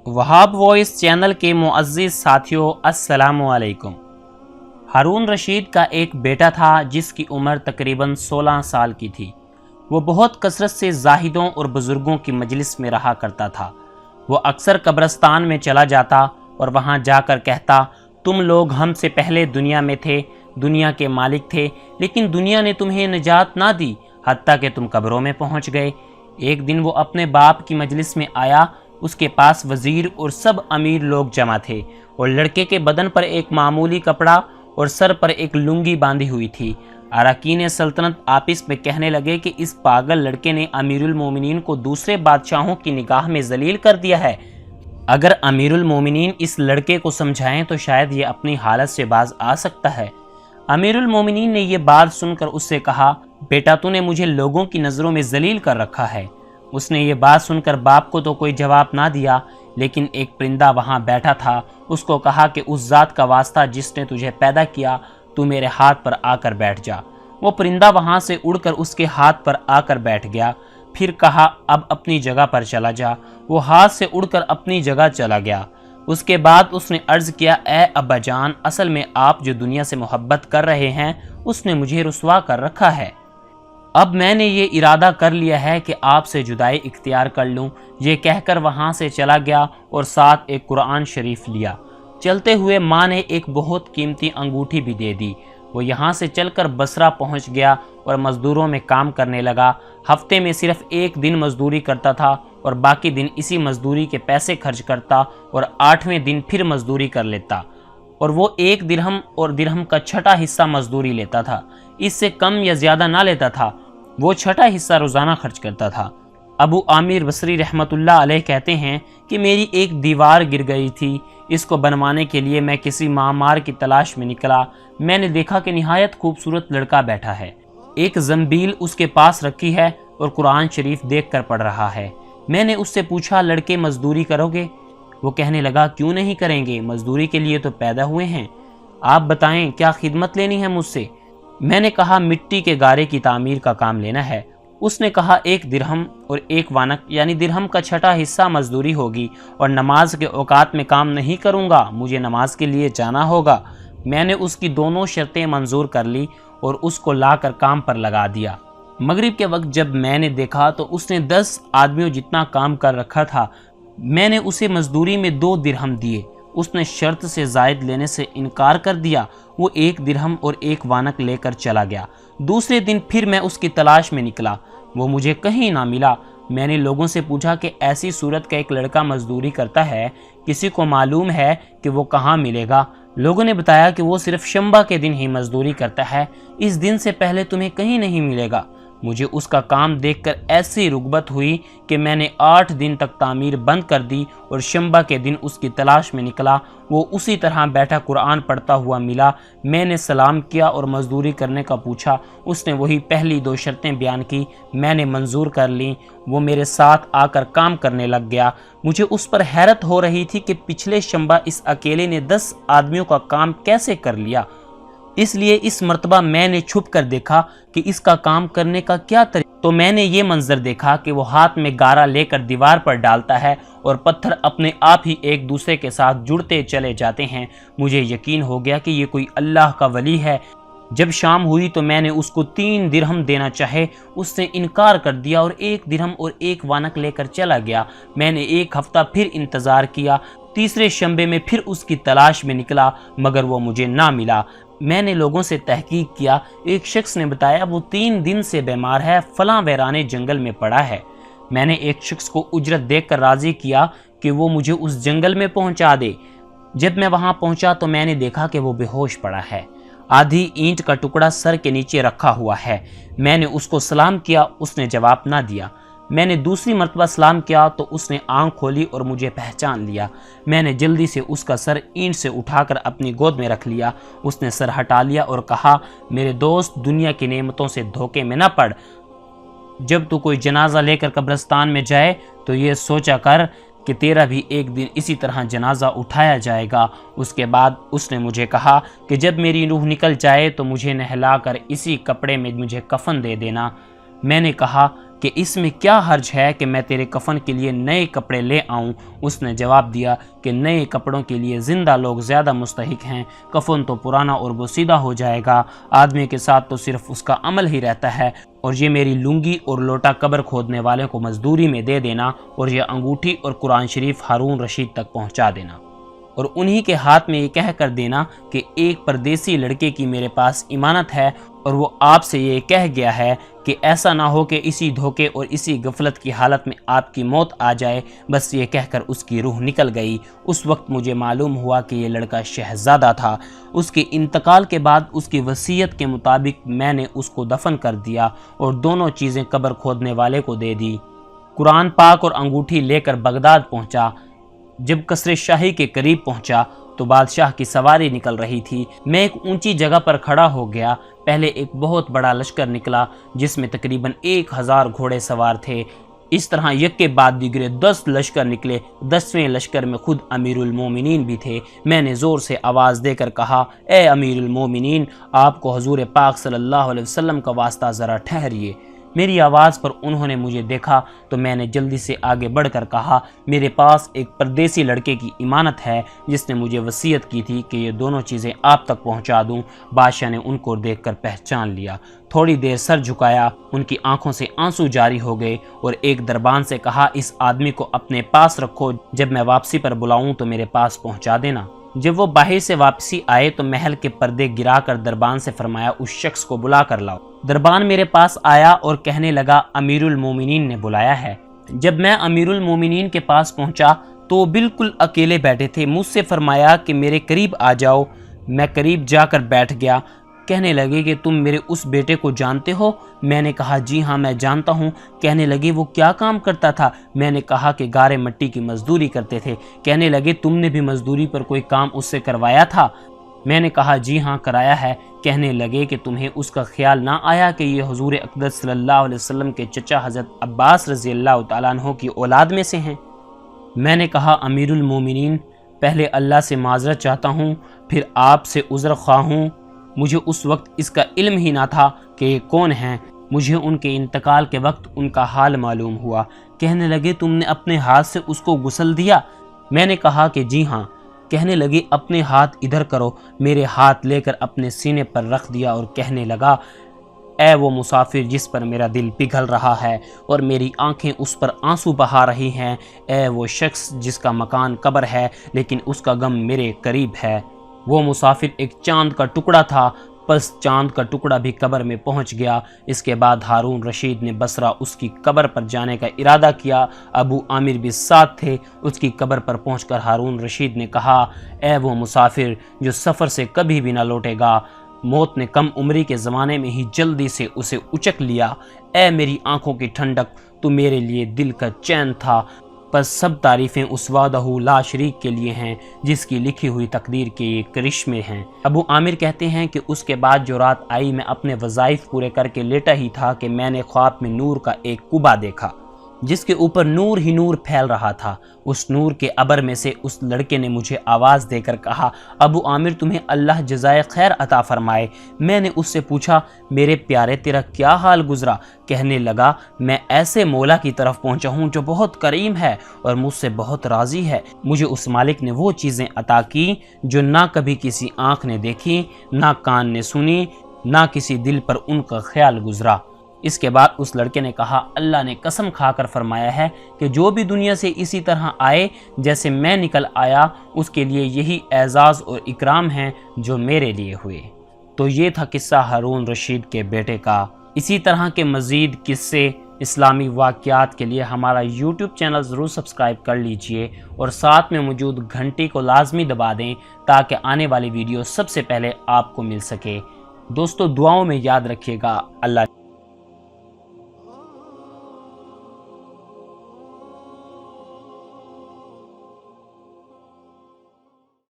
وہاب voice channel کے معزز ساتھیوں السلام علیکم۔ ہارون رشید کا ایک بیٹا تھا جس کی عمر تقریباً 16 سال کی تھی۔ وہ بہت کثرت سے زاہدوں اور بزرگوں کی مجلس میں رہا کرتا تھا۔ وہ اکثر قبرستان میں چلا جاتا اور وہاں جا کر کہتا، تم لوگ ہم سے پہلے دنیا میں تھے، دنیا کے مالک تھے، لیکن دنیا نے تمہیں نجات نہ دی حتیٰ کہ تم قبروں میں پہنچ گئے۔ ایک دن وہ اپنے باپ کی مجلس میں آیا۔ اس کے پاس وزیر اور سب امیر لوگ جمع تھے اور لڑکے کے بدن پر ایک معمولی کپڑا اور سر پر ایک لنگی باندھی ہوئی تھی۔ اراکین سلطنت آپس میں کہنے لگے کہ اس پاگل لڑکے نے امیر المومنین کو دوسرے بادشاہوں کی نگاہ میں ذلیل کر دیا ہے۔ اگر امیر المومنین اس لڑکے کو سمجھائیں تو شاید یہ اپنی حالت سے باز آ سکتا ہے۔ امیر المومنین نے یہ بات سن کر اس سے کہا، بیٹا تو نے مجھے لوگوں کی نظروں میں ذلیل کر رکھا ہے۔ اس نے یہ بات سن کر باپ کو تو کوئی جواب نہ دیا، لیکن ایک پرندہ وہاں بیٹھا تھا۔ اس کو کہا کہ اس ذات کا واسطہ جس نے تجھے پیدا کیا، تو میرے ہاتھ پر آ کر بیٹھ جا۔ وہ پرندہ وہاں سے اڑ کر اس کے ہاتھ پر آ کر بیٹھ گیا۔ پھر کہا، اب اپنی جگہ پر چلا جا۔ وہ ہاتھ سے اڑ کر اپنی جگہ چلا گیا۔ اس کے بعد اس نے عرض کیا، اے ابا جان، اصل میں آپ جو دنیا سے محبت کر رہے ہیں اس نے مجھے رسوا کر رکھا ہے۔ اب میں نے یہ ارادہ کر لیا ہے کہ آپ سے جدائی اختیار کر لوں۔ یہ کہہ کر وہاں سے چلا گیا اور ساتھ ایک قرآن شریف لیا۔ چلتے ہوئے ماں نے ایک بہت قیمتی انگوٹھی بھی دے دی۔ وہ یہاں سے چل کر بصرہ پہنچ گیا اور مزدوروں میں کام کرنے لگا۔ ہفتے میں صرف ایک دن مزدوری کرتا تھا اور باقی دن اسی مزدوری کے پیسے خرچ کرتا اور 8ویں دن پھر مزدوری کر لیتا، اور وہ 1 درہم اور درہم کا چھٹا حصہ مزدوری لیتا تھا۔ اس سے کم یا زیادہ نہ لیتا تھا۔ وہ چھٹا حصہ روزانہ خرچ کرتا تھا۔ ابو عامر بصری رحمۃ اللہ علیہ کہتے ہیں کہ میری ایک دیوار گر گئی تھی۔ اس کو بنوانے کے لیے میں کسی معمار کی تلاش میں نکلا۔ میں نے دیکھا کہ نہایت خوبصورت لڑکا بیٹھا ہے۔ ایک زنبیل اس کے پاس رکھی ہے اور قرآن شریف دیکھ کر پڑھ رہا ہے۔ میں نے اس سے پوچھا، لڑکے مزدوری کرو گے؟ وہ کہنے لگا، کیوں نہیں کریں گے، مزدوری کے لیے تو پیدا ہوئے ہیں۔ آپ بتائیں کیا خدمت لینی ہے مجھ سے؟ میں نے کہا، مٹی کے گارے کی تعمیر کا کام لینا ہے۔ اس نے کہا، 1 درہم اور 1 وانق یعنی درہم کا چھٹا حصہ مزدوری ہوگی، اور نماز کے اوقات میں کام نہیں کروں گا، مجھے نماز کے لیے جانا ہوگا۔ میں نے اس کی دونوں شرطیں منظور کر لی اور اس کو لا کر کام پر لگا دیا۔ مغرب کے وقت جب میں نے دیکھا تو اس نے 10 آدمیوں جتنا کام کر رکھا تھا۔ میں نے اسے مزدوری میں 2 درہم دیے۔ اس نے شرط سے زائد لینے سے انکار کر دیا۔ وہ 1 درہم اور 1 وانق لے کر چلا گیا۔ دوسرے دن پھر میں اس کی تلاش میں نکلا۔ وہ مجھے کہیں نہ ملا۔ میں نے لوگوں سے پوچھا کہ ایسی صورت کا ایک لڑکا مزدوری کرتا ہے، کسی کو معلوم ہے کہ وہ کہاں ملے گا؟ لوگوں نے بتایا کہ وہ صرف شنبہ کے دن ہی مزدوری کرتا ہے، اس دن سے پہلے تمہیں کہیں نہیں ملے گا۔ مجھے اس کا کام دیکھ کر ایسی رغبت ہوئی کہ میں نے 8 دن تک تعمیر بند کر دی اور شنبہ کے دن اس کی تلاش میں نکلا۔ وہ اسی طرح بیٹھا قرآن پڑھتا ہوا ملا۔ میں نے سلام کیا اور مزدوری کرنے کا پوچھا۔ اس نے وہی پہلی 2 شرطیں بیان کی، میں نے منظور کر لیں۔ وہ میرے ساتھ آ کر کام کرنے لگ گیا۔ مجھے اس پر حیرت ہو رہی تھی کہ پچھلے شنبہ اس اکیلے نے 10 آدمیوں کا کام کیسے کر لیا۔ اس لیے اس مرتبہ میں نے چھپ کر دیکھا کہ اس کا کام کرنے کا کیا طریقہ، تو میں نے یہ منظر دیکھا کہ وہ ہاتھ میں گارا لے کر دیوار پر ڈالتا ہے اور پتھر اپنے آپ ہی ایک دوسرے کے ساتھ جڑتے چلے جاتے ہیں۔ مجھے یقین ہو گیا کہ یہ کوئی اللہ کا ولی ہے۔ جب شام ہوئی تو میں نے اس کو 3 درہم دینا چاہے، اس نے انکار کر دیا اور 1 درہم اور 1 وانق لے کر چلا گیا۔ میں نے 1 ہفتہ پھر انتظار کیا۔ تیسرے شنبے میں پھر اس کی تلاش میں نکلا، مگر وہ مجھے نہ ملا۔ میں نے لوگوں سے تحقیق کیا۔ ایک شخص نے بتایا وہ 3 دن سے بیمار ہے، فلاں ویرانے جنگل میں پڑا ہے۔ میں نے ایک شخص کو اجرت دیکھ کر راضی کیا کہ وہ مجھے اس جنگل میں پہنچا دے۔ جب میں وہاں پہنچا تو میں نے دیکھا کہ وہ بے ہوش پڑا ہے، آدھی اینٹ کا ٹکڑا سر کے نیچے رکھا ہوا ہے۔ میں نے اس کو سلام کیا، اس نے جواب نہ دیا۔ میں نے دوسری مرتبہ سلام کیا تو اس نے آنکھ کھولی اور مجھے پہچان لیا۔ میں نے جلدی سے اس کا سر اینٹ سے اٹھا کر اپنی گود میں رکھ لیا۔ اس نے سر ہٹا لیا اور کہا، میرے دوست، دنیا کی نعمتوں سے دھوکے میں نہ پڑ۔ جب تو کوئی جنازہ لے کر قبرستان میں جائے تو یہ سوچا کر کہ تیرا بھی ایک دن اسی طرح جنازہ اٹھایا جائے گا۔ اس کے بعد اس نے مجھے کہا کہ جب میری روح نکل جائے تو مجھے نہلا کر اسی کپڑے میں مجھے کفن دے دینا۔ میں نے کہا، کہ اس میں کیا حرج ہے کہ میں تیرے کفن کے لیے نئے کپڑے لے آؤں؟ اس نے جواب دیا کہ نئے کپڑوں کے لیے زندہ لوگ زیادہ مستحق ہیں، کفن تو پرانا اور بوسیدہ ہو جائے گا، آدمی کے ساتھ تو صرف اس کا عمل ہی رہتا ہے، اور یہ میری لنگی اور لوٹا قبر کھودنے والے کو مزدوری میں دے دینا، اور یہ انگوٹھی اور قرآن شریف ہارون رشید تک پہنچا دینا، اور انہی کے ہاتھ میں یہ کہہ کر دینا کہ ایک پردیسی لڑکے کی میرے پاس امانت ہے، اور وہ آپ سے یہ کہہ گیا ہے کہ ایسا نہ ہو کہ اسی دھوکے اور اسی غفلت کی حالت میں آپ کی موت آ جائے۔ بس یہ کہہ کر اس کی روح نکل گئی۔ اس وقت مجھے معلوم ہوا کہ یہ لڑکا شہزادہ تھا۔ اس کے انتقال کے بعد اس کی وصیت کے مطابق میں نے اس کو دفن کر دیا اور دونوں چیزیں قبر کھودنے والے کو دے دی۔ قرآن پاک اور انگوٹھی لے کر بغداد پہنچا۔ جب قصر شاہی کے قریب پہنچا تو بادشاہ کی سواری نکل رہی تھی۔ میں ایک اونچی جگہ پر کھڑا ہو گیا۔ پہلے ایک بہت بڑا لشکر نکلا جس میں تقریباً 1000 گھوڑے سوار تھے۔ اس طرح یک کے بعد دیگرے 10 لشکر نکلے۔ 10ویں لشکر میں خود امیر المومنین بھی تھے۔ میں نے زور سے آواز دے کر کہا، اے امیر المومنین، آپ کو حضور پاک صلی اللہ علیہ وسلم کا واسطہ، ذرا ٹھہریے۔ میری آواز پر انہوں نے مجھے دیکھا تو میں نے جلدی سے آگے بڑھ کر کہا، میرے پاس ایک پردیسی لڑکے کی امانت ہے جس نے مجھے وصیت کی تھی کہ یہ دونوں چیزیں آپ تک پہنچا دوں۔ بادشاہ نے ان کو دیکھ کر پہچان لیا۔ تھوڑی دیر سر جھکایا، ان کی آنکھوں سے آنسو جاری ہو گئے اور ایک دربان سے کہا، اس آدمی کو اپنے پاس رکھو، جب میں واپسی پر بلاؤں تو میرے پاس پہنچا دینا۔ جب وہ باہر سے واپسی آئے تو محل کے پردے گرا کر دربان سے فرمایا، اس شخص کو بلا کر لاؤ۔ دربان میرے پاس آیا اور کہنے لگا، امیر المومنین نے بلایا ہے۔ جب میں امیر المومنین کے پاس پہنچا تو بالکل اکیلے بیٹھے تھے۔ مجھ سے فرمایا کہ میرے قریب آ جاؤ۔ میں قریب جا کر بیٹھ گیا۔ کہنے لگے کہ تم میرے اس بیٹے کو جانتے ہو؟ میں نے کہا، جی ہاں میں جانتا ہوں۔ کہنے لگے، وہ کیا کام کرتا تھا؟ میں نے کہا کہ گارے مٹی کی مزدوری کرتے تھے۔ کہنے لگے، تم نے بھی مزدوری پر کوئی کام اس سے کروایا تھا؟ میں نے کہا، جی ہاں کرایا ہے۔ کہنے لگے کہ تمہیں اس کا خیال نہ آیا کہ یہ حضور اقدس صلی اللہ علیہ وسلم کے چچا حضرت عباس رضی اللہ تعالیٰ عنہ کی اولاد میں سے ہیں؟ میں نے کہا، امیر المومنین، پہلے اللہ سے معذرت چاہتا ہوں، پھر آپ سے عذر خواہ ہوں۔ مجھے اس وقت اس کا علم ہی نہ تھا کہ یہ کون ہیں۔ مجھے ان کے انتقال کے وقت ان کا حال معلوم ہوا۔ کہنے لگے، تم نے اپنے ہاتھ سے اس کو غسل دیا؟ میں نے کہا کہ جی ہاں۔ کہنے لگے، اپنے ہاتھ ادھر کرو۔ میرے ہاتھ لے کر اپنے سینے پر رکھ دیا اور کہنے لگا، اے وہ مسافر جس پر میرا دل پگھل رہا ہے اور میری آنکھیں اس پر آنسو بہا رہی ہیں، اے وہ شخص جس کا مکان قبر ہے لیکن اس کا غم میرے قریب ہے۔ وہ مسافر ایک چاند کا ٹکڑا تھا، پس چاند کا ٹکڑا بھی قبر میں پہنچ گیا۔ اس کے بعد ہارون رشید نے بصرہ اس کی قبر پر جانے کا ارادہ کیا۔ ابو عامر بھی ساتھ تھے۔ اس کی قبر پر پہنچ کر ہارون رشید نے کہا، اے وہ مسافر جو سفر سے کبھی بھی نہ لوٹے گا، موت نے کم عمری کے زمانے میں ہی جلدی سے اسے اچک لیا۔ اے میری آنکھوں کی ٹھنڈک، تو میرے لیے دل کا چین تھا۔ پس سب تعریفیں اس وحدہ لا شریک کے لیے ہیں جس کی لکھی ہوئی تقدیر کے یہ کرشمے ہیں۔ ابو عامر کہتے ہیں کہ اس کے بعد جو رات آئی، میں اپنے وظائف پورے کر کے لیٹا ہی تھا کہ میں نے خواب میں نور کا ایک کعبہ دیکھا جس کے اوپر نور ہی نور پھیل رہا تھا۔ اس نور کے ابر میں سے اس لڑکے نے مجھے آواز دے کر کہا، ابو عامر تمہیں اللہ جزائے خیر عطا فرمائے۔ میں نے اس سے پوچھا، میرے پیارے تیرا کیا حال گزرا؟ کہنے لگا، میں ایسے مولا کی طرف پہنچا ہوں جو بہت کریم ہے اور مجھ سے بہت راضی ہے۔ مجھے اس مالک نے وہ چیزیں عطا کی جو نہ کبھی کسی آنکھ نے دیکھی، نہ کان نے سنی، نہ کسی دل پر ان کا خیال گزرا۔ اس کے بعد اس لڑکے نے کہا، اللہ نے قسم کھا کر فرمایا ہے کہ جو بھی دنیا سے اسی طرح آئے جیسے میں نکل آیا، اس کے لیے یہی اعزاز اور اکرام ہیں جو میرے لیے ہوئے۔ تو یہ تھا قصہ ہارون رشید کے بیٹے کا۔ اسی طرح کے مزید قصے، اسلامی واقعات کے لیے ہمارا یوٹیوب چینل ضرور سبسکرائب کر لیجئے اور ساتھ میں موجود گھنٹی کو لازمی دبا دیں تاکہ آنے والی ویڈیو سب سے پہلے آپ کو مل سکے۔ دوستو دعاؤں میں یاد رکھیے گا۔ اللہ